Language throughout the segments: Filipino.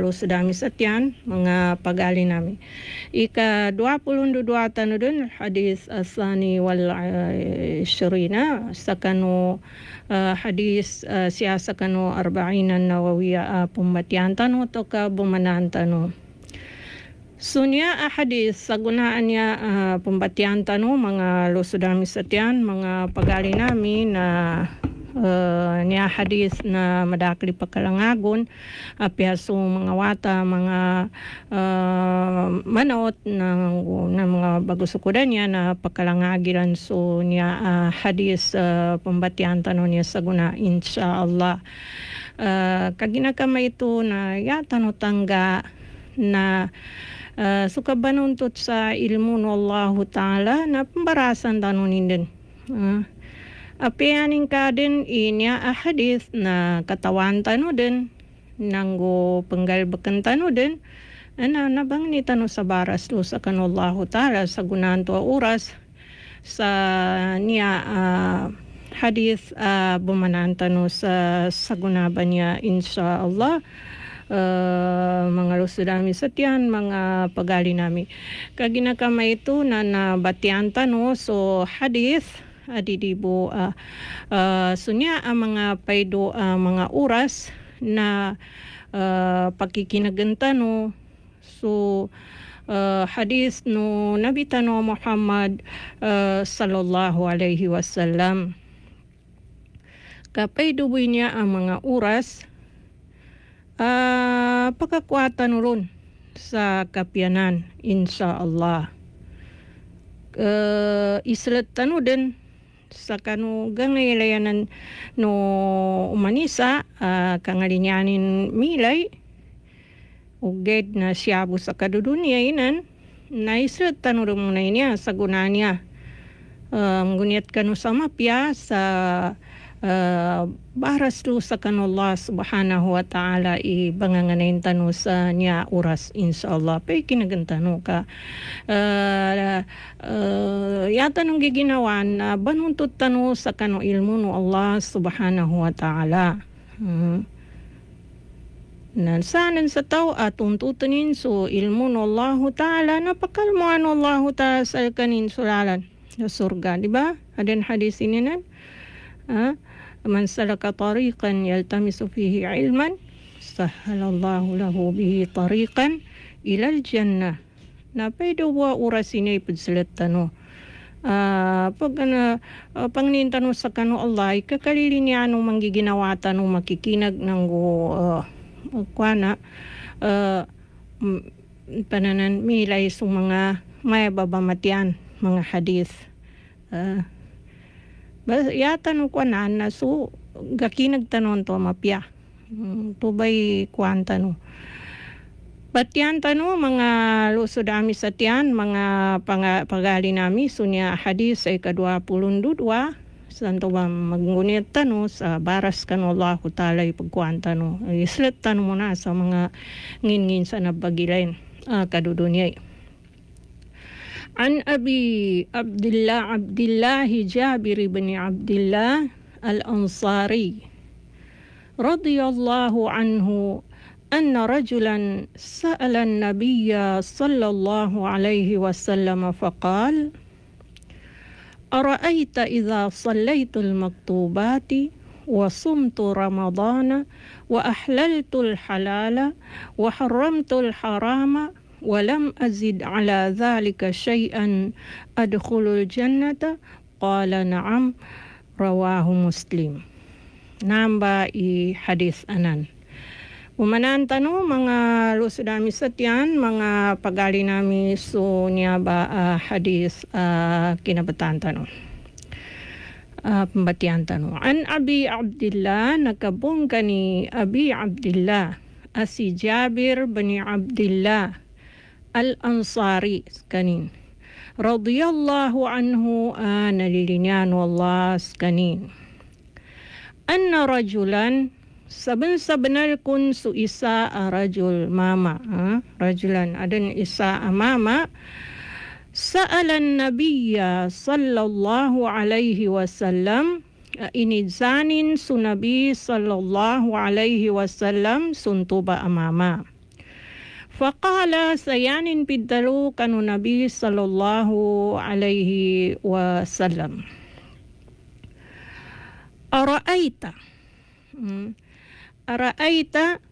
Lusudami satyan mga pagali nami. Ika-22 tanu dun hadis asani wal syurina sakano hadis siya sakano arbainan nawawiya pumatian tanu to ka bumanan tanu. Sunya hadis sagunaan niya pembatian tanu mga lusudami satyan mga pagali nami na niya hadis na madakli pakalangagon apiaso mga wata mga manot ng mga bagusukudan niya na pakalangagiran so niya hadis pembatian tanong niya sa guna insyaallah kaginakama ito na yatano tangga na suka banuntut sa ilmu no Allah Ta'ala na pembarasan tanong din apianing ka din inya hadis na katawan tanu din nanggo penggalbakan tanu din nabang ni tanu sa baras lo sa kanallahu ta'ala sa gunaan to oras sa niya hadis bumanan tanu sa gunaban niya insyaallah mga lusudami satyan mga pagali nami kaginakama ito na nabatian tanu so hadis adidibo sunya mga paido mga oras na pakikinagantano so hadis no Nabi tano Muhammad sallallahu alaihi wasallam kapaido niya ang mga oras pagkakuatan ron sa kapianan insyaallah islet tanu din sa kanu gangaylayanan no umanisa kangalinyanin milay uged na siyabu sa kadudunya inan na islet tanu muna niya sa gunanya ngunit kanu sa mapya sa baras lu sa kanullah subhanahu wa ta'ala ibanganganayin tanu sa niya oras insyaallah pay kinagantano ka yata nung giginawan banuntut tanu sa kanu ilmu no Allah subhanahu wa ta'ala nansanan sa tao at tuntutunin so ilmu no Allah ta'ala napakalmuan Allah ta'ala sa kanin suralan sa surga diba adan hadis ini nan man salaka tariqan yaltamisu fihi ilman sahhalallahu lahu bihi tariqan ilal jannah na paido wa urasine pudsalat tano pag pangnintan sa kanu Allah kakalili niya anong manggiginawa tanong makikinag ng kuana pananan milay sa mga may babamatian mga hadith yata nung kuanan na so gakinag tanon to mapya tubay kuanta no batian tano mga lusudami satyan mga pagali nami sunya hadis ay ka-22 santo ba magunit tano sa baras kanu Allah ta'ala ipagkuanta no islet tano muna sa mga ngin sa nabagilain kadudunya عن أبي عبد الله جابر بن عبد الله الأنصاري رضي الله عنه أن رجلا سأل النبي صلى الله عليه وسلم فقال أرأيت إذا صليت المكتوبات وصمت رمضان وأحللت الحلال وحرمت الحرام ولم أزد على ذلك شيئا أدخل الجنة قال نعم رواه مسلم namba hadis anan umanan tanu mga lusudami satyan mga pagali nami so niya ba hadis kinabatan tanu pembatian tanu an Abi Abdillah nakabung kani Abi Abdillah asi Jabir bin Abdillah Al-Ansari kanin radhiyallahu anhu nalilinan wallah kanin anna rajulan saben-sabenar kun su isa rajul mama rajulan adan isa mama sa'alan nabiyya sallallahu alaihi wasallam inidzanin su nabi sallallahu alaihi wasallam suntuba amama Faqala sayanin piddalo kanu Nabi sallallahu alaihi wasallam. Ara'aita. Ara'aita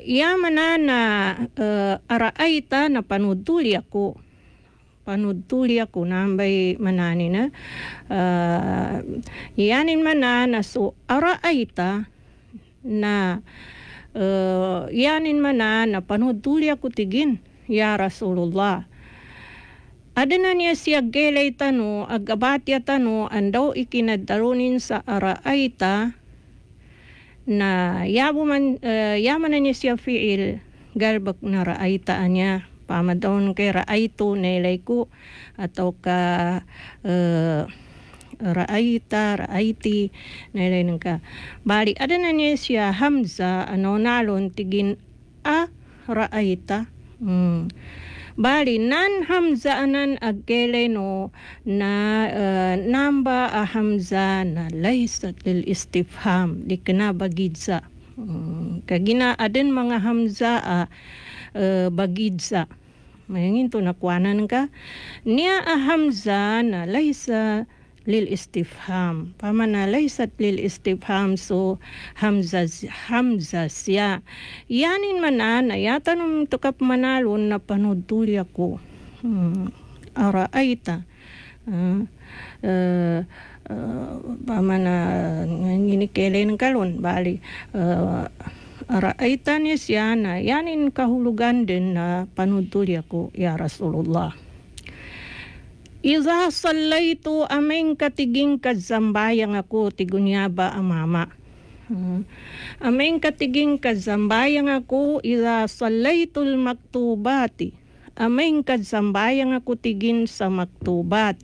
yamana na ara'aita na panuduli ako nambay manani na yanin mana na so ara'aita na yanin mana na panuduli ako tigin ya Rasulullah. Ada na niya siya gelay tano, agabatya tano, andaw ikinadarunin sa ara'aita na yaman na niya siya fiil, galbak na ra'aita niya. Pamadon kay ra'aitu nailay ko, atau ka ra'aiti, nailay nang ka. Bali, ada na niya siya hamza, nalon tigin ra'aita. Bali nan hamza anan aggelay no na namba hamza na laysat lil istifham di kena bagidza kagina aden mga hamza bagidza mayangin to nakuanan ka niya hamza na laysa lil istifham pamana laysat lil istifham so hamza siya yanin mana na yatanum tukap manalon na panuduli ako ara'aita pamana nginikele ng kalon bali ara'aita niya siya na yanin kahulugan din na panuduli ako ya Rasulullah. Iza sallaitu aming katiging kazambayang ako tigunyaba amama. Aming katiging kazambayang ako iza sallaitul maktubati. Aming kazambayang ako tigin sa maktubat.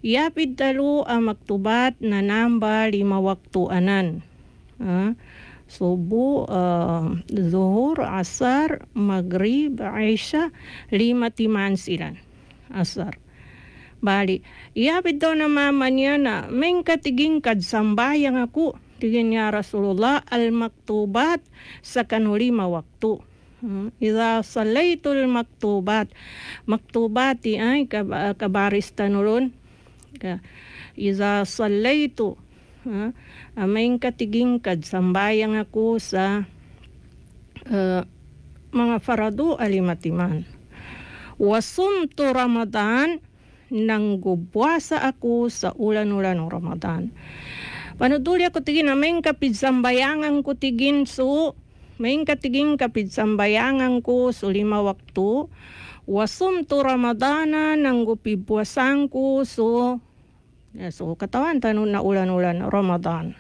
Yapid talo ang maktubat na namba 5 waktuanan. Subuh, zuhur, asar, maghrib, isya, 5 timan silan. Asar. Bali, iyapid daw na mama niya na may katiging kadsambayang ako. Tigin niya Rasulullah al-maktubat sa kanulima waktu. Iza salaytul maktubat. Maktubati ay kabarista nulun. Iza salaytu. May katiging kadsambayang ako sa mga faradu alimatiman. Wasumtu Ramadan. Nang gubwasa ako sa ulan-ulan ng Ramadan. Panuduli ako tigin na may kapidsambayangan ko tigin so may katiging kapidsambayangan ko so 5 waktu. Wasumtu Ramadana nang gupibwasan ko so katawan tanong na ulan-ulan ng Ramadan.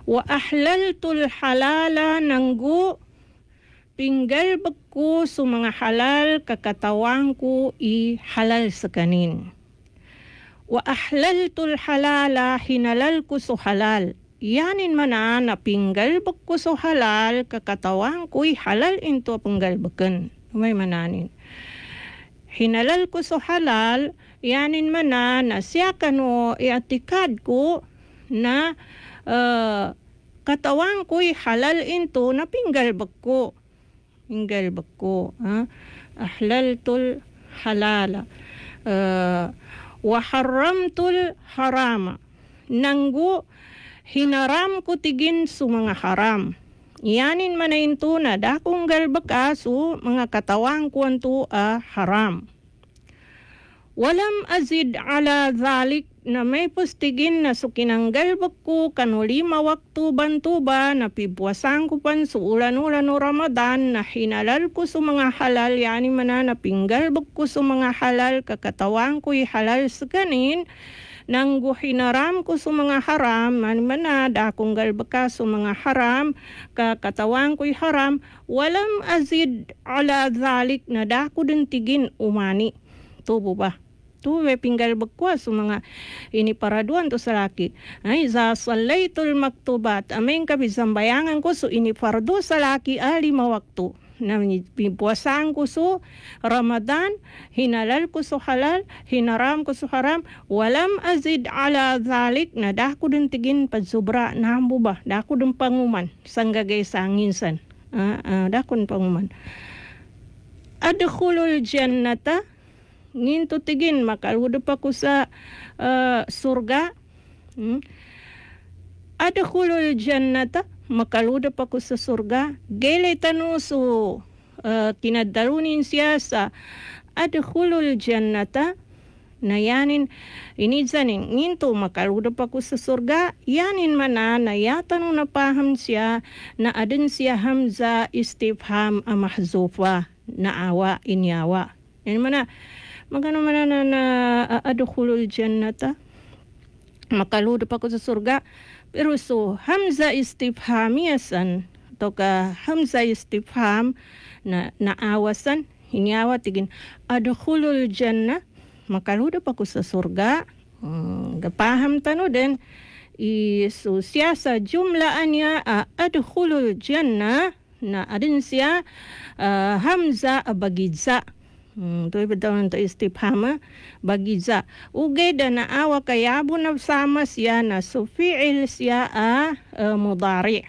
Wa ahlaltul halala nang pinggal ko so mga halal kakatawang ko i halal sa kanin. Wa ahlaltul halala hinalal ko so halal. Yanin mana na pinggal ko so halal kakatawang ko i halal into panggalbakan. May mananin. Hinalal ko so halal yanin mana na siya kano iatikad ko na katawang ko i halal into na pinggal ko. Pinggal ko. Ahlaltul halala. Wa haramtul harama. Nanggo hinaram ko tigin su mga haram. Yanin manayin to na dakong galbaka su mga katawang kuwanto haram. Walam azid ala dhalik na may pustigin na sukinanggal ko kanu 5 waktu bantuba na pibwasan ko pan su ulan-ulan o Ramadan na hinalal ko su mga halal yani mana na pinggal ko su mga halal kakatawang ko halal sa kanin nang hinaram ko su mga haram yani mana dakong galbaka su mga haram kakatawang ko haram walam azid ala dhalik na dako din tigin umani tubo ba tu we pinggal bakwa so mga ini paraduan to sa laki ay za salaytul maktubat aming kabisambayangan ko so ini fardu sa laki 5 waktu na puasaan ko so Ramadan hinalal ko so halal hinaram ko so haram walam azid ala dhalik na dako din tigin padzubra nambo ba dako din panguman sanggagay sanginsan dakon panguman. Adkhulul jannata, nginto tigin makaludo pa ko sa surga. Adkhulul jannata, makaludo pa ko sa surga. Gele tanu so kinadalunin siya sa adkhulul jannata, na yanin inizanin nginto makaludo pa ko sa surga, yanin mana na yatano na paham siya na adin siya hamza istifham mahzufa na awa inyawa. Yan mana magano mana na adkhulul jannata, makaludo pa ko sa surga, pero so hamza istifhamiyasan to ka hamza istifham na naawasan hinyawa tigin adkhulul jannah, makaludo pa ko sa surga. Gapaham tano din isu siya sa jumlaan niya adkhulul jannah na adin siya hamza bagidza. Ito ibatawan ito istifhama bagidza. Ugay da na awa kayabo na sama siya na so fi'il siya mudari.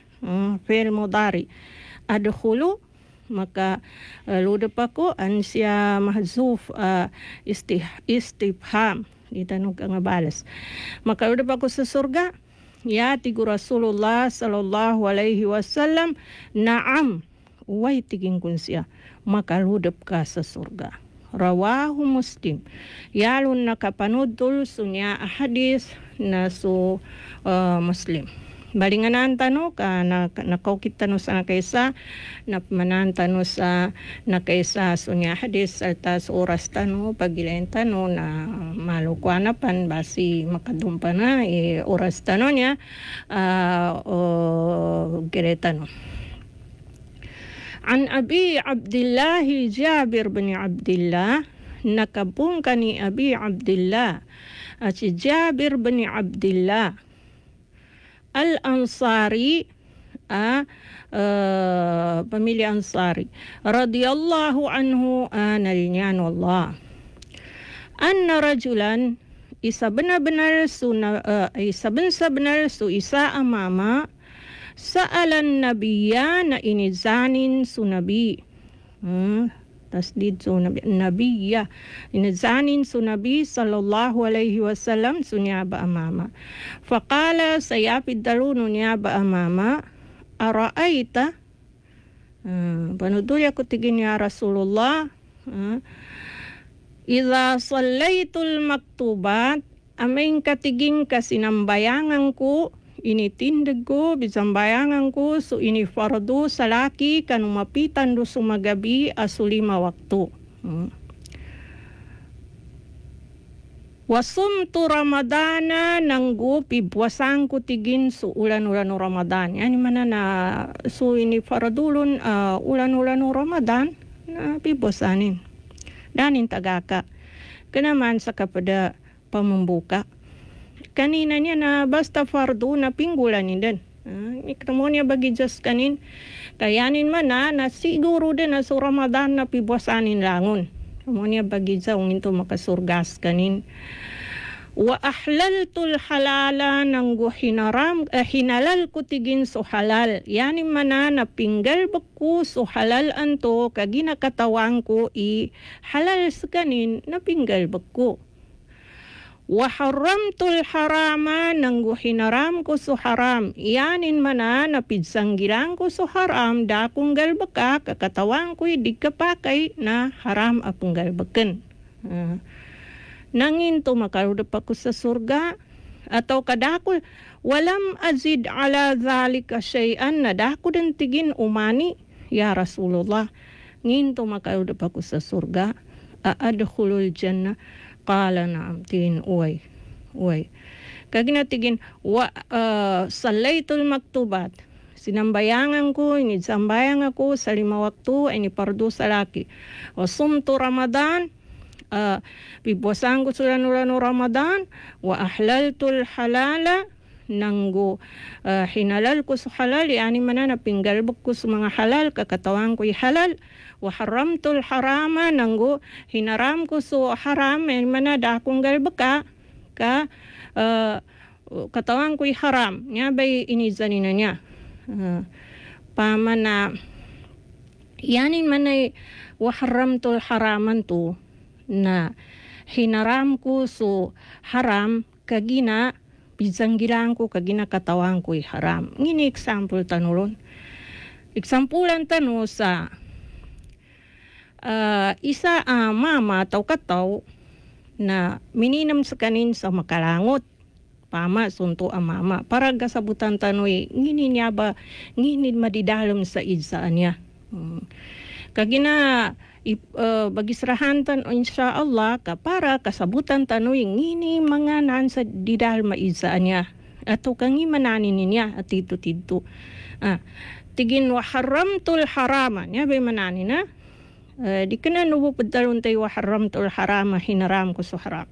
Fi'il mudari. Adkhulu, maka ludo pa ko an siya mahzuf istifham ditanong ka nga balas. Maka ludo pa ko sa surga, yati ko Rasulullah sallallahu alaihi wasallam, naam, uway tiging kun siya, maka ludo ka sa surga. Rawahu Muslim. Yalon nakapanudol sunya hadis na su Muslim. Balinganan tano ka nakaukit tano sa nakaysa, napmanan tano sa nakaysa sunya hadis alta sa oras tano pagilain tano na malukwana pan basi makadumpa na oras tano niya gire tano. An Abi Abdullah Jabir bin Abdullah, nakabung ka ni Abi Abdullah at si Jabir bin Abdullah Al-Ansari, pamilya Ansari, radiyallahu anhu, nalinyan Allah. Anna rajulan, isa benar-benar isa amama, sa'alan nabiya na inizanin su nabi. Tasdid su nabiya. Inizanin su nabi sallallahu alaihi wasallam su niya ba amama. Faqala sayapid daruno niya ba amama, ara'aita, panudul ako tigin ya Rasulullah, idha sallaytul maktubat, aming katiging kasinambayangan ko, initindig ko, bisambayangan ko, so ini fardu sa laki, kanumapitan do sumagabi aso 5 waktu. Wasumtu Ramadana nanggo pibwasan ko tigin so ulan-ulan Ramadan. Yani mana na so ini faradulun ulan-ulan Ramadan na pibwasanin. Danin tagaka. Kanaman sa kapada pamumbuka. Kanina niya na basta fardu na pinggulan din. Ikatamo niya bagi Diyos kanin. Kayanin man na siguro din na sa Ramadan na pibwasanin langon. Kamo niya bagi Diyos ito makasurgas kanin. Wa ahlaltul halala nanggo hinalal ko tigin so halal. Yani mana na pinggal baku so halal anto kaginakatawang ko halal sa kanin na pinggal baku. Wa haramtul harama nanggo hinaram ko so haram. Yanin mana na pidsanggilang ko so haram dakong galbaka kakatawang ko di kapakay na haram apong galbakan. Nangin to makaruda pa ko sa surga atau kadakol walam azid ala zalika syai'an na dako den tigin umani ya Rasulullah ngin to makaruda pa ko sa surga adkhulul jannah. Qala na'am tin uway kaginatigin sallaytul maktubat sinambayangan ko inisambayang ako sa 5 waktu ini pardu sa laki wa sumtu Ramadan pibwasan ko sa ulan-ulan Ramadan wa ahlaltul halala nanggo hinalal ko sa halal yani mana napinggalbog ko sa mga halal kakatawang ko'y halal. Wa haramtul harama nanggo hinaram ko so haram mana dakong galbaka ka katawang ko'y haram nya bay inizanin na niya pamana yanin manay waharamtul haraman to na hinaram ko so haram kagina bizanggilan ko kagina katawan ko haram. Ngini example tanulon. Example tano sa isa mama atau kataw na mininam sa kanin sa makalangot. Pama sunto ang mama. Para gasabutan tanoy, ngini niya ba, ngini madidalam sa idsaan niya. Kagina bagisrahan tan insya Allah ka para kasabutan tanoy, ngini mga nan sa didal maidsaan niya. Ato kangi mananin niya at tito-tito. Tigin waharamtul haraman. Niya ba mananin na? Di ka na nubupadalon tayo waharamtul harama, hinaram ko sa haram.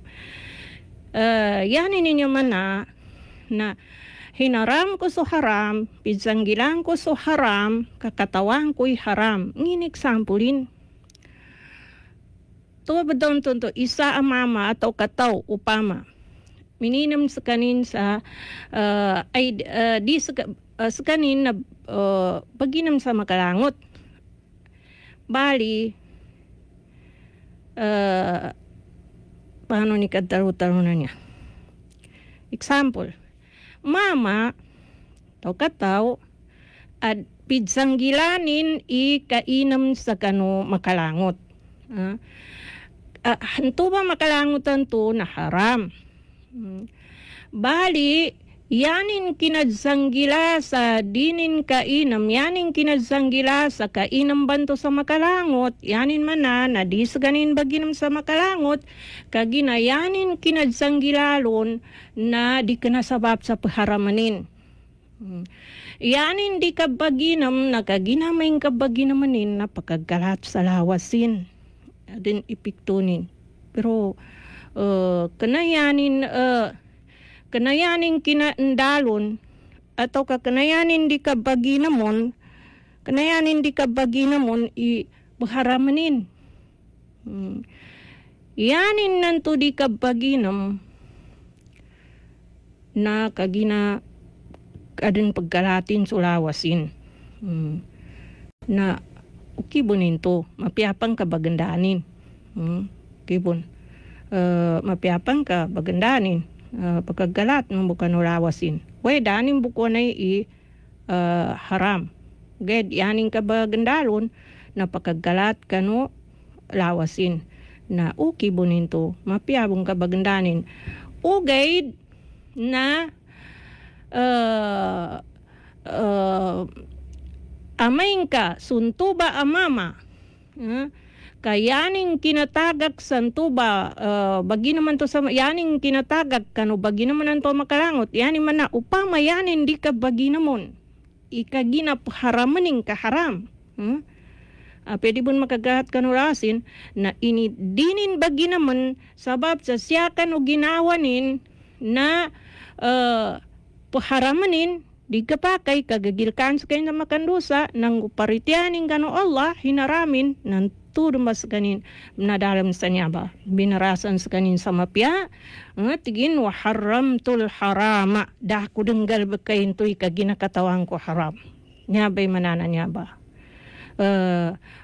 Yanin ninyo man na hinaram ko sa haram, pidzanggilan ko sa haram, kakatawan ko'y haram. Ngin examplein. Tuwa ba daw to, isa ang mama atau kataw upama. Mininam sa kanin sa sa kanin na paginam sa makalangot. Bali paano ni kadaro-taro na niya. Example, mama, kataw, at pidzanggilanin kainam sa kano makalangot. Hanto ba makalangotan to na haram? Bali, yanin kinadzanggila sa dinin kainam, yanin kinadzanggila sa kainam banto sa makalangot, yanin mana na di sa ganin baginam sa makalangot, kagina yanin kinadzanggilalon na di ka nasabab sa paharamanin. Yanin di ka baginam na kaginamain ka baginamanin na pagkagalat sa lawasin. Din ipiktunin. Pero kanayanin kinaandalon atau kanayanin di kabaginamon i-baharamanin. Yanin nanto di kabaginam na kagina kadin paggalatin sulawasin. Na ukibunin to, mapiapang kabagandanin. Kibun. Mapiapang kabagandanin. Pagkagalat ng bukan ulawasin. Way danin buko na haram. Ged yaning kabagandalon na pagkagalat kano lawasin. Na ukibunin to, mapiabong kabagandanin. Ugay na amain ka suntuba amama. Kayaning kinatagak santuba bagi naman to sa yaning kinatagak kano bagi naman to makalangot yaning man na upama yanin di ka bagi namon ikagina haramaning ka haram. Pwede bun makagahat kanurasin na ini dinin bagi naman sabab sa siya kano ginawanin na paharamanin di kapakay kagagilkan sa kayo na makandusa nang uparitianin kano Allah hinaramin ng mas kanin nadalam sa niya ba binarasan sa kanin sa mapya tigin wa haramtul harama dah ko denggal bakayin to'y kaginakatawan ko haram niya ba'y manana niya ba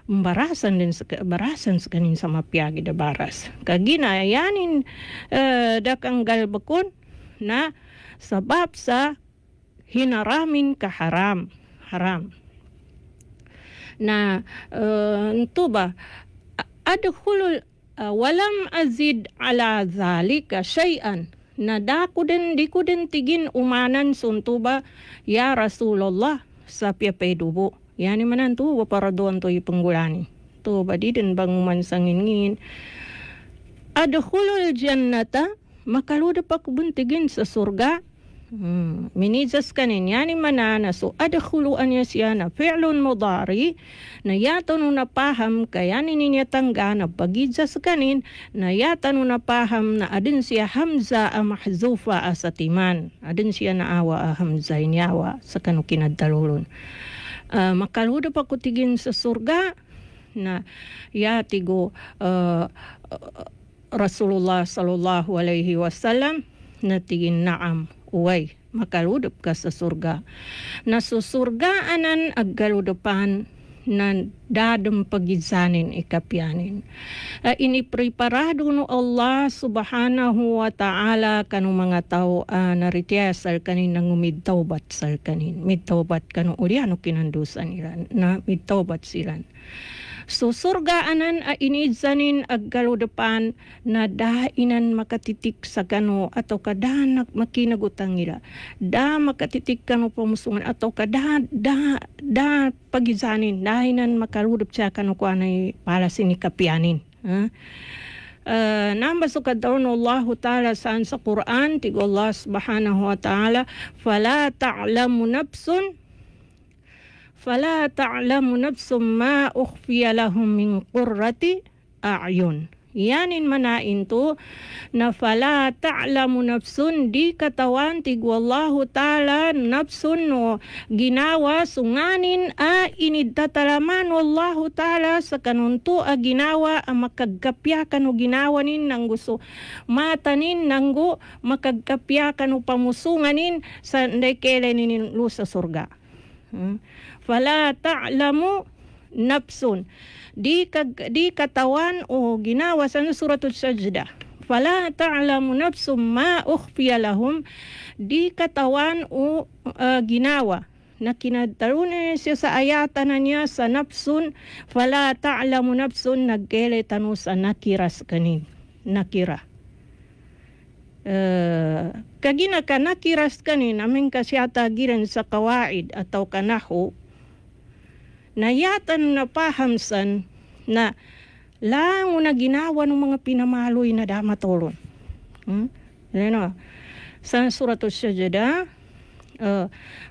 barasan sa kanin sa mapya gida baras kagina yanin dakang galbakon na sabab sa hinaramin ka haram na ito ba adkhulul walam azid ala zalika syai'an na di ko din tigin umanan sunto ba ya Rasulullah sa piapaydubo yani manan to para doon to ipanggulani to ba di din bang mansangin adkhulul jannata makaluda pa kubuntigin sa surga. Minizas kanin yani manana so adkhulu an yasyana fi'lun mudari na yatano na paham kaya niya tangga na pagidjas kanin na yatano na paham na adin siya hamza a mahzufa asatiman adin siya na awa a hamza inyawa sa kanu kinadalulon makaluda pa kutigin sa surga na yatigo Rasulullah sallallahu alaihi wasallam na tigin naam uway, makaludop ka sa surga. Na sa surga anan aggaludopan na dadam pagizanin ikapianin. Ini preparado no Allah subhanahu wa ta'ala kanu mga tao naritiasal kanin nang midtaubat sal kanin. Midtaubat kanu uli ano kinandusan ilan na midtaubat silan. So surgaanan inidzanin aggalu depan na dainan makatitik sa kanu atau kadanak makinagutang nila. Da makatitik kanu pamusungan atau kada da pagizanin dainan makaludup siya kanu ko anay pala sinikapianin. Namba sukat daw no Allah Ta'ala saan sa Quran tigo Allah subhanahu wa ta'ala fala ta'lamu nafsum ma ukhfiya lahum min qurrati a'yun. Yanin manain to na fala ta'lamu nafsun di katawan tigu Allahu Ta'ala nafsun no ginawa sunganin inidtatalaman Allahu Ta'ala sa kanunto ginawa makagkapyakan o ginawa nin nang gusto matanin nanggo makagkapyakan o pamusunganin sa ndekele nin lusa surga. Fala ta'lamu nafsun di katawan o ginawa sa suratul sajdah. Fala ta'lamu nafsum ma ukhfiya lahum di katawan o ginawa na kinatarunan siya sa ayatan niya sa nafsun. Fala ta'lamu nafsun nagkele tanu sa nakiras kanin nakira. Kagina ka nakiras kanin aming kasyata giran sa kawaid atau kanahu na yatan na pahamsan na lang na ginawa ng mga pinamaloy na damatolon. Sa suratul sajdah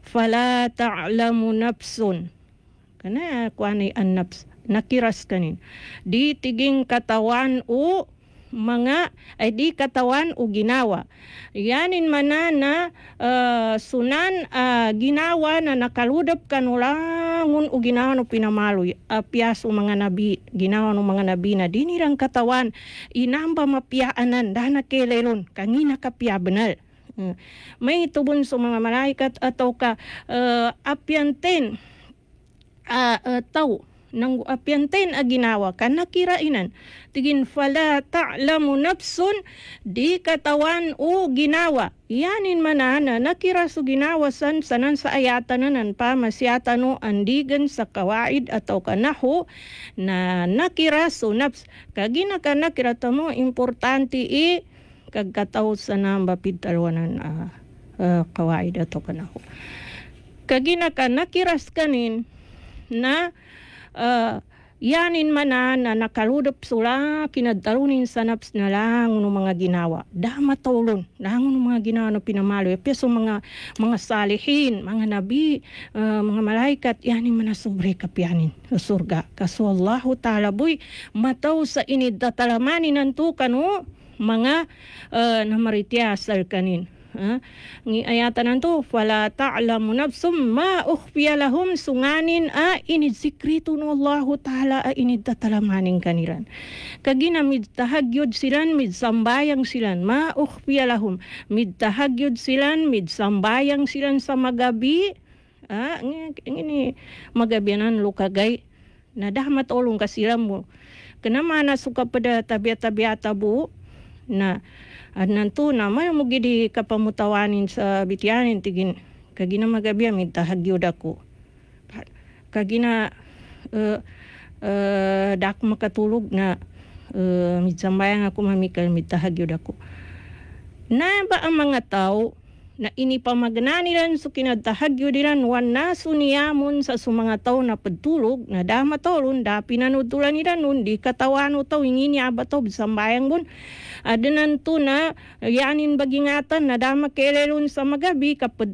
fala ta'lamu nafsun kana kuanay an nafs nakiras kanin di tiging katawan o mga ay di katawan o ginawa. Yanin manana sunan ginawa na nakaludap kanulangun o ginawa no pinamaloy. Piyaso mga nabi, ginawa no mga nabi na dinirang katawan inamba mapiyaanan dana kelelon kangina kapya benal. May tubon sa mga malaikat atau ka apyanten tao nang apyanten ginawa kan nakirainan tigin fala ta'lamu nafsun di katawan o ginawa yanin manana nakira su ginawa sanan sa ayatanan pa masyatan no andigan sa kawaid atau kanahu na nakira su nafs kagina ka nakira tamo importante kagkataw sa namba pitalwanan kawaid atau kanahu kagina ka nakiras kanin na yanin manana nakaludop sula kinadarunin sa naps na lang ng mga ginawa. Damatulon, lang ng mga ginawa na pinamalo. Peso mga salihin, mga nabi, mga malaikat, yanin manasobre kapyanin sa surga. Kaso Allahu Ta'ala boy, mataw sa iniddatalamanin nanto kano mga namaritiasal kanin. Ngi ayatan nanto fala ta'lamu nafsum ma ukhfiya lahum sunganin inidsikritu no Allahu Ta'ala iniddatalamanin kaniran kagina midtahagyod silan midsambayang silan ma ukhfiya lahum midtahagyod silan midsambayang silan sa magabi ngini magabianan lukagay na dahmat olong kasiram mo kanamana suka pada tabiat-tabiata bu na nanto na may mo gidi kapamutawanin sa bityanin tigin kagina magabi midtahagyod ako kagina dak makatulog na midsambayang ako mamikal midtahagyod ako na ba ang mga tao na inipamagnaniran so kinadtahagyo diran wan nasu niyamun sa sumanga tao na pagtulog na dama tolon da pinanutulan nila nun di katawano tao ingin niya ba tao sambayang bun adenan to na yanin bagingatan na dama kelelon sa magabi kapag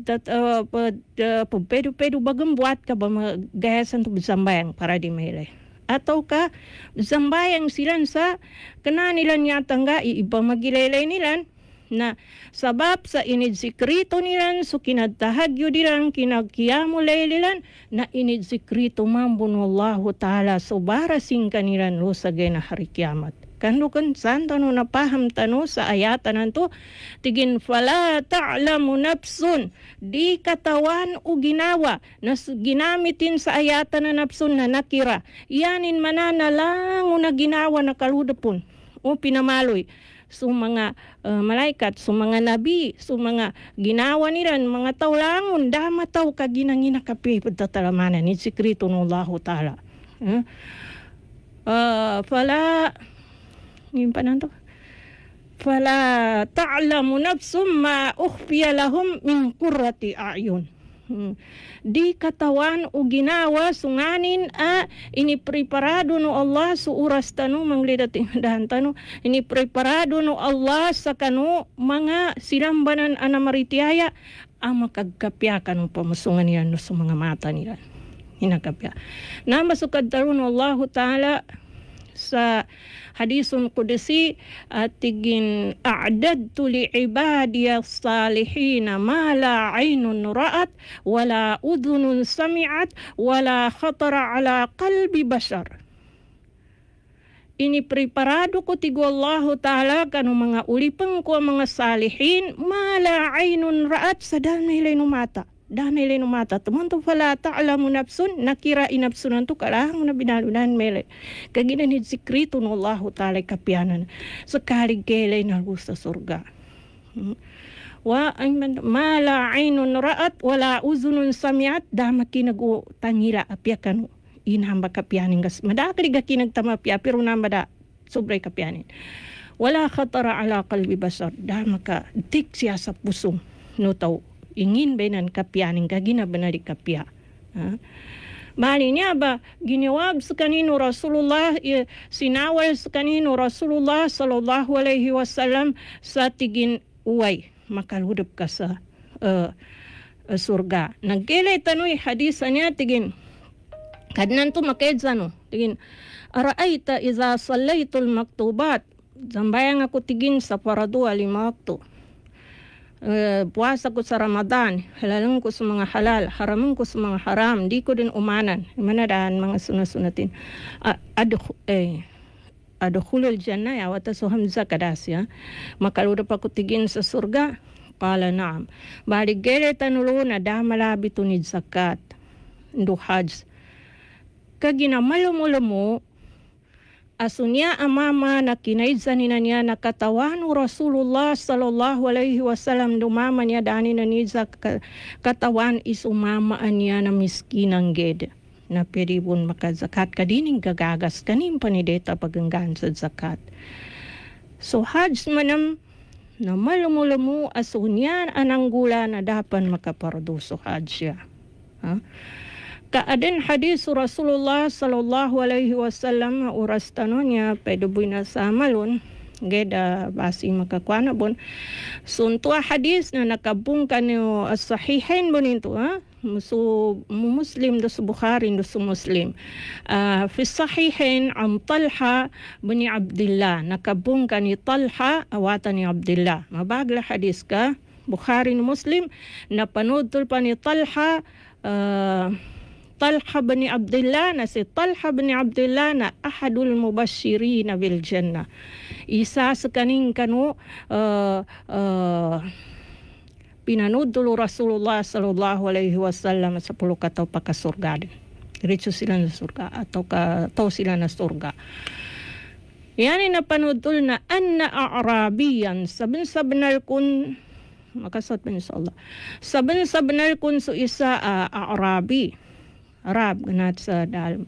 pedo bagambuat ka ba magayasan to sambayang para di mailay atau ka sambayang silan sa kananilan yatangga iba magilelay nilan na sabab sa inidsikrito nilan so kinadtahagyo dilan kinagkiyamo laylilan na inidsikrito mambun Allahu Ta'ala so barasing kanilan lo sa gena hari kiamat Kandukan san tanu napaham tanu sa ayatan nanto tigin fala ta'lamu nafsun di katawan o ginawa na ginamitin sa ayatan na nafsun na nakira yanin mananalang na ginawa na kaludapon o pinamaloy so mga malaikat, so mga nabi, so mga ginawa nila, mga taulangon, damataw ka ginangina kapi pagtatalamanan ni sikrito ng Allah Ta'ala. Fala, yung pa nanto? Fala ta'lamu nafsum ma ukhfiya lahum min qurrati a'yun. Di katawan o ginawa sunganin inipreparado no Allah sa oras tano manglidating dahan tano inipreparado no Allah sa kano mga silambanan anamaritiaya ang makagkapya kano pamasungan nila no sa mga mata nila hinagkapya na masukad taro no Allah Ta'ala sa hadisun qudsi tigin a'dadtu li ibadiyas salihin ma la 'ainun ra'at wala udhunun sami'at wala khatara ala qalbi bashar. Ini preparado ko tigo Allah Ta'ala kanu mga ulipeng ko mga salihin ma la 'ainun ra'at sa danay mata. Danay mata teman tu fala ta'lamu nafsun nakira inapsunan tu kalang na binalunan mele kaginan hid sikrito no Allah Ta'ala kapianan sekali gele na gusto surga wa mala ainun ra'at wala uzunun sami'at dama kinago tangila apyakan inhamba kapianin gas madakli ga kinagtamapya pero namada sobre kapianin wala khatara ala qalbi basar dama ka dik siya sa pusong no tao ingin benan kapianing kagina benari kapia. Bali niya ba ginawab sa kanino Rasulullah sinawal sa kanino Rasulullah sallallahu alaihi wasallam sa tigin uway makaludop ka sa surga. Nagkilay tanoy hadis niya tigin kadnan to makedza tigin araayta iza sallaytul maktubat zambayang ako tigin sa faradu 5 waktu. Puasa ko sa Ramadan, halalan ko sa mga halal, haraman ko sa mga haram, di ko din umanan. Manadaan mga sunasunatin. Adkhulul jannah ya wata so hamza kadasya. Makaluda pa ko tigin sa surga. Qala na'am. Bali gere tanulo na damalabi tunid zakat. Ndu hajj. Kagina malumulamu asunya amama na kinaidsan niya na katawan Rasulullah sallallahu alaihi wasallam dumama niya dani na niya katawan isumamaan niya na miskinang ged na peribon makazakat kadining gagagas kanin panideta paganggan sa zakat. So hajj manam na malumulamu asunya ananggula na dapan makapardo so hajj ya. Kaaden hadis Rasulullah sallallahu alaihi wasallam oras tanonya pedoboy na sa malon geda basi makakwana bon suntua hadis na nakabungkan no as-sahihain boninto Muslim dos Bukhari dos Muslim fi sahihain am Talha bin Abdullah nakabungkan ni Talha awatan ni Abdullah mabagla hadis ka Bukhari no Muslim napanood pa ni Talha Talha bin Abdullah na si Talha bin Abdullah na ahadul mubashirin bil jannah. Isa sa kaning kanu pinanood tulo Rasulullah sallallahu alaihi wasallam sa 10 kataw pakasurga. Diretso sila na surga atau sila na surga. Yani napanood tulo na anna a'rabiyan saben kun makasat pa sa Allah. Saben kun so isa a'rabi Arab ganat sa dalam.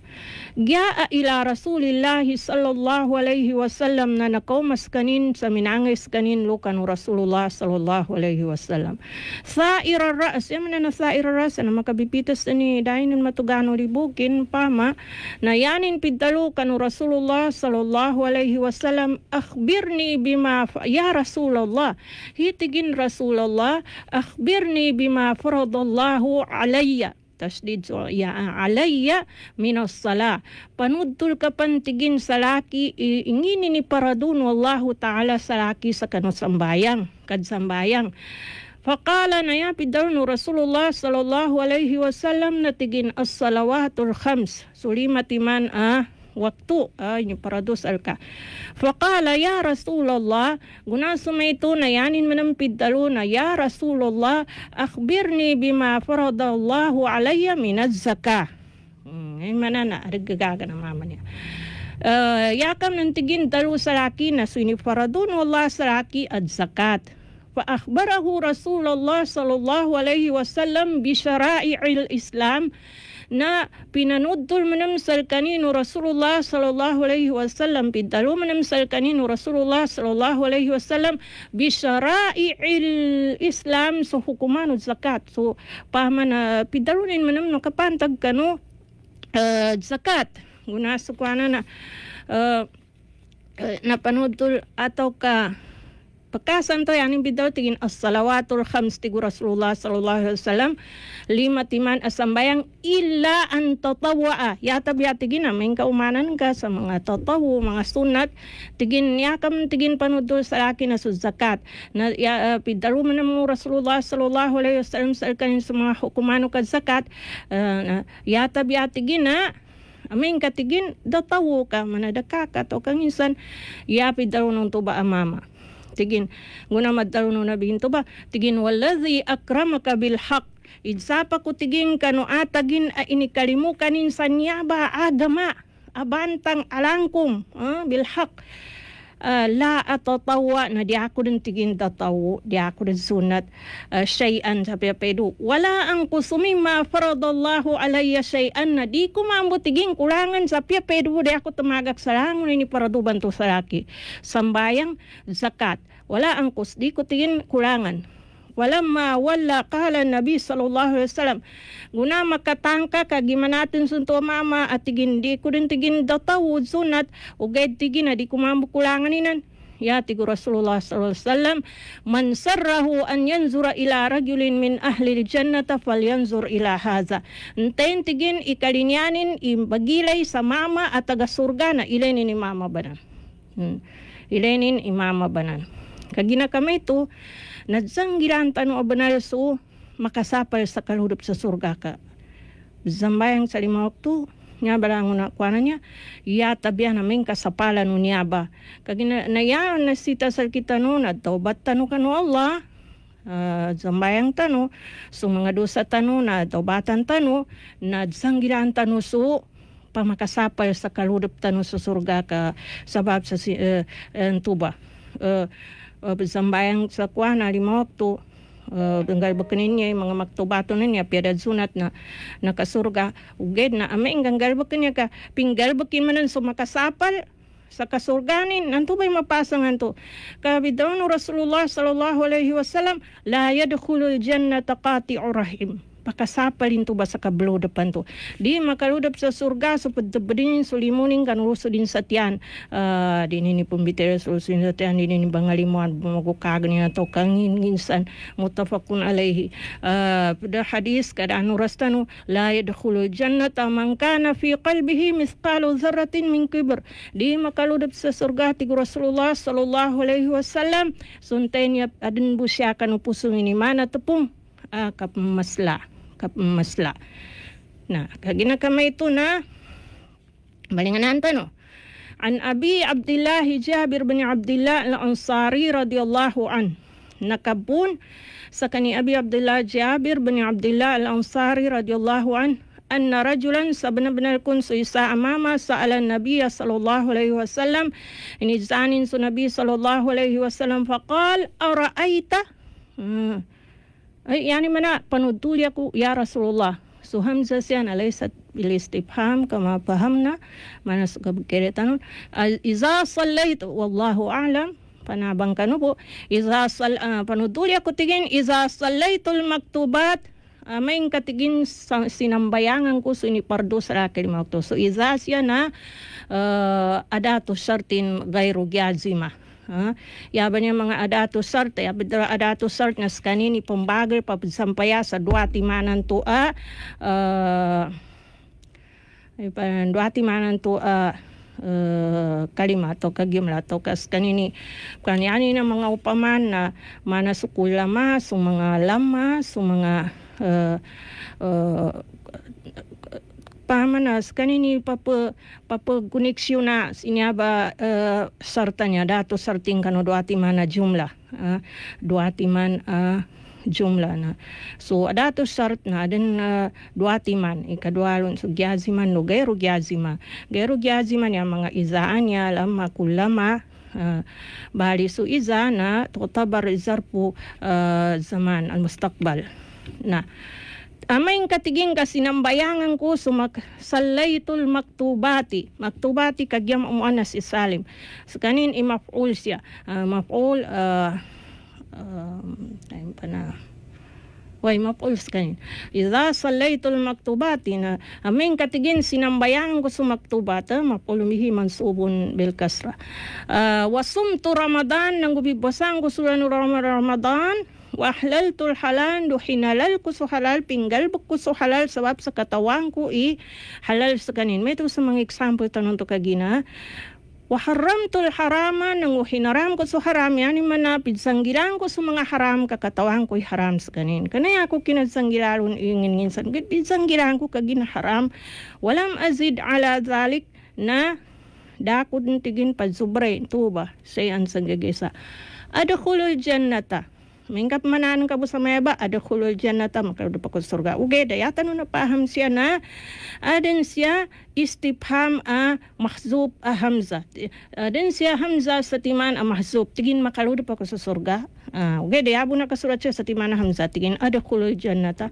Giya ila Rasulillah sallallahu alaihi wasallam na nakaumas kanin sa minangis kanin lukan Rasulullah sallallahu alaihi wasallam. Sa'ira ras, yaman na sa'ira ras na makabipitas ni dainin matugano libukin pama na yanin pidalo kan Rasulullah sallallahu alaihi wasallam akhbirni bima ya Rasulullah hitigin Rasulullah akhbirni bima faradallahu alayya tasdid so ya alayya minas sala panudtul kapantigin salaki ingini ni paradun wallahu ta'ala salaki sa kanusambayang kadsambayang faqala na ya pidarno Rasulullah sallallahu alaihi wasallam natigin as-salawatul khams sulimati man waktu ini paradus alka. Faqala ya Rasulullah, guna sumaitu na yanin menampid daluna, ya Rasulullah, akhbirni bima faradallahu alayya minaz zakah. Mana na argagaga na mama niya. Yakam nantigin dalu salaki na suni faradun wallah salaki ad zakat. Fa akhbarahu Rasulullah sallallahu alaihi wasallam bi syara'i'il Islam, na pinanudul menamsal kanino Rasulullah sallallahu alaihi wasallam, pindalu menamsal kanino Rasulullah sallallahu alaihi wasallam bi syara'i'il Islam, so hukuman zakat. So paman pindalunin menam nakapantag kano zakat. Guna sukwana na napanudul atau ka pekasan to yanin bidaw tigin as-salawatul khams tigu Rasulullah sallallahu alaihi wasallam 5 timan asambayang illa an tatawwa, yata biya tigin amin kaumanan ka sa mga tatawu, mga sunat tigin yakam tigin panudul sa laki na sa zakat na bidaw man mo Rasulullah sallallahu alaihi wasallam sa kanin sa mga hukumano ka zakat, yata biya tigin na amin katigin datawu ka manadakakat o kangisan yapi daw nung tuba amama tigin guna maddaw nung nabihin tuba tigin waladhi akramaka bil haq idsapa ko tigin kano atagin inikalimu kanin sanyaba agama abantang alangkum bil haq la atatawa na di ako din tigin tatawo, di ako din sunat syai'an sa piyapedu. Wala ang kusumi ma faradallahu alayya syai'an na di ko maambo tigin kulangan sa piyapedu, di ako tumagak sa langon ni paraduban to sa laki. Sambayang zakat, wala ang kus, di ko tigin kulangan. Walamma wala kala Nabi sallallahu alaihi wasallam guna makatangka kagimanatin sunto mama at tigin di ko rin tigin datawud sunat ugay tigin na di kumambukulangan inan ya tigu Rasulullah sallallahu alaihi wasallam man sarrahu an yanzura ila rajulin min ahli jannata falyanzur ila haza enten tigin ikalinyanin imbagilay sa mama at taga surga na ilenin ni mama banan ilenin imama banan kagina kami ito nadzanggiran tanu abanal so makasapal sa kaludop sa surga ka. Zambayang sa 5 waktu nya balangon na kuana niya yata biya namin kasapalan no niya ba. Kagina nayan na sita sa kita no na taubat tanu kanu Allah. Zambayang tanu so mga dosa tanu na taubatan tanu nadzanggiran tanu so pamakasapal sa kaludop tanu sa surga ka sabab sa tuba. Sambayang sa kuana 5 waktu benggal bekenin niya mga maktubato na niya piadad sunat na nakasurga uged na aming ganggal bekin niya ka pinggal bekin manan so makasapal sa kasurganin nanto bay mapasangan to kabidaw no Rasulullah sallallahu alaihi wasallam la yadkhulul jannata qati'ur rahim pakasapalin to ba sa kablo depan to di makaludap sa surga so pedebedin sulimuning kan rusudin satian dinini pembitera sulusin satian dinini bangalimuan magukag niya to kanginginsan mutafakun alaihi pada hadis kada anu rastanu la yadkhulul jannata man kana fi qalbihi mithqalu dzarratin min kibr di makaludap sa surga ti Rasulullah sallallahu alaihi wasallam suntenya adin busyakan upusung ini mana tepung kapmasla nah kagina kamay ito na balinganan pa no an Abi Abdullah Jabir bin Abdullah al-Ansari radiyallahu an nakabun sa kani Abi Abdullah Jabir bin Abdullah al-Ansari radiyallahu an anna rajulan sabna-benar kun sa isa amama sa'ala Nabi sallallahu alaihi wasallam inizanin sa Nabi sallallahu alaihi wasallam faqal ara'aita ay yani mana panudulya ko ya Rasulullah so hamza siyan alaysat bil istifham kama fahamna mana kabkeretan iza sallaitu wallahu a'lam panabang kanu po iza panudulya ko tigin iza sallaitul maktubat aming katigin sinambayangan ko so ini pardo sa akin makto so iza siya na adatu syartin gairu gyazima yaban yung mga adato sart adato sart na skanini pambagal pasampaya sa duati manan to duati manan to kalima to kagyamla to kas kanini kanyani na mga upaman na manasukulama so mga lama so mga pamanas kanini koneksyon na inya ba sartanya dato sarting kano duati mana jumlah duati man jumlah na so dato sart na den duati man ikadwalon so gyaziman no gairu gyazima niya mga izaan niya lama kulama bali so iza na tutabar zarfu zaman al-mustaqbal na amaing katiging kasi nambayangan ko salaytul maktubati kagyam umuanas isalim so kanin imaf'ul siya maf'ul time pa na maf'ul kanin iza salaytul maktubati na amaing katigin sinambayangan ko maktubata maf'ul mihi mansubun bil kasra wasumtu ramadan nang gubibasan ko ramadan wa ahlaltul halal do hinalal ko so halal pinggal ko so halal sabab sa katawan ko halal sa kanin may sa mga example tanon to kagina wa haramtul harama nang hinaram ko so haram yani manapid sanggilan ko so mga haram kakatawan ko haram sa kanin kanaya ako kinasanggilalon ingin san sanggilan ko kagina haram walam azid ala zalik na dakod tigin padsubre tuba sayan sa gagesa adkhulul jannata mingkap manan ka sa mayaba adkhulul jannata makaludo pa ko surga uge dayatan no napaham siya na aden siya istifham mahzub hamza aden siya hamza sa timan mahzub tigin makaludo pa ko sa surga uge dayabo na kasurat siya sa timan hamza tigin adkhulul jannata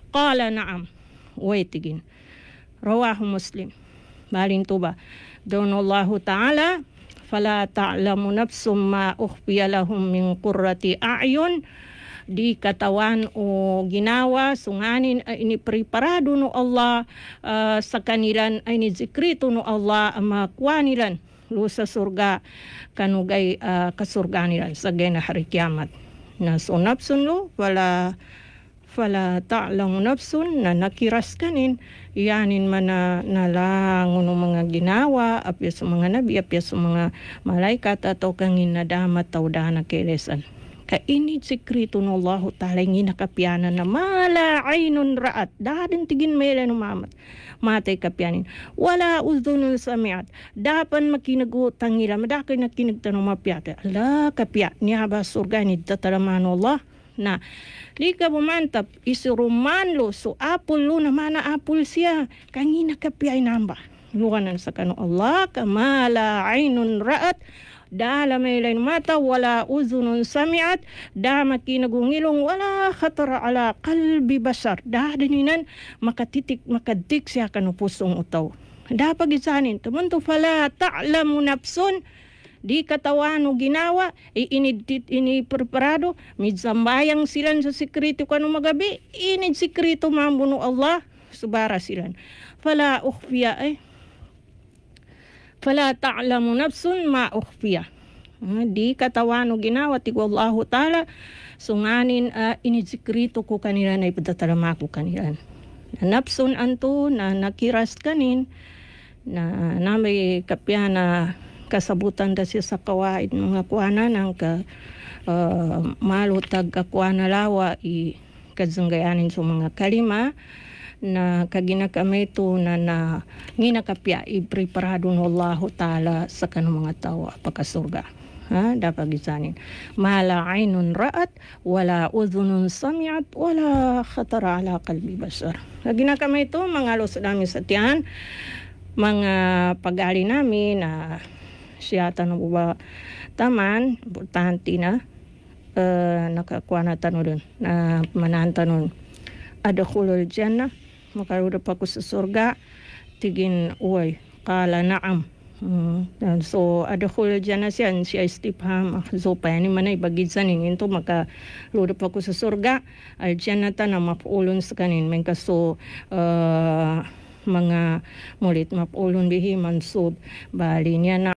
qala na'am way tigin rawahu muslim balin tuba donallahu ta'ala fala ta'lamu nafsum ma ukhfiya lahum min qurrati a'yun di katawan o ginawa sunganin ini preparado no Allah sa kanilan ay ni zikrito no Allah makwanilan lu sa surga kanugay kasurga nilan sa gena hari kiamat na so nafsun lo fala ta'lamu nafsun na nakiras kanin iyanin man na nalang ng mga ginawa apya sa mga nabi apya sa mga malaikat atau kangin nadamat tau dana kelesan ka ini sikrito ng Allah ta'ala yung nakapianan na mala aynun ra'at dadin tigin mele no mamat matay kapianin wala uzunul samiat dapan makinagutang nila madakay na kinagtanong mapiyate ala kapya niya ba surga ni tatalaman Allah na lika bumantap isuruman lo so apul lo na mana apul siya kangina kapiyay namba luwanan sa kano Allah kamala aynun ra'at dala may lain mata wala uzunun samiat da makinagungilong wala khatara ala qalbi bashar da dininan makadik siya kano pusong utaw da pagisanin tumunto fala ta'lamu nafsun di katawan o ginawa ini preparado midsambayang silan sa sikrito kanu magabi inid sikrito mambuno Allah subara silan fala ta'lamu nafsun ma ukhfiya di katawan o ginawa ti Allahu ta'ala sunganin inid sikrito ko kanila na ipadatalama ko kanila na nafsun anto na nakiras kanin na may kapya na kasabutan da siya sa kawaid mga kuana ng malutag kakuana lawa kazanggayanin sa mga kalima na kaginakamay ito na nginakapya ipreparado ng Allah Ta'ala sa kanong mga tao apakasurga dapat gisanin mala aynun ra'at wala udhunun sami'at wala khatara ala qalbi bashar kaginakamay ito mga los namin sa tiyan mga pag-ali namin na siya tanong ba taman importante na nakakuha na tanong dun na manahan tanong adkhulul jannah makaruda pa ko sa surga tigin uway kala na'am so adkhulul jannah siya istifham so pa yan manay bagidsan ito makaruda pa ko sa surga al jannah na mapulon sa kanin may kaso mga mulit mapulon bihi mansub bali niya na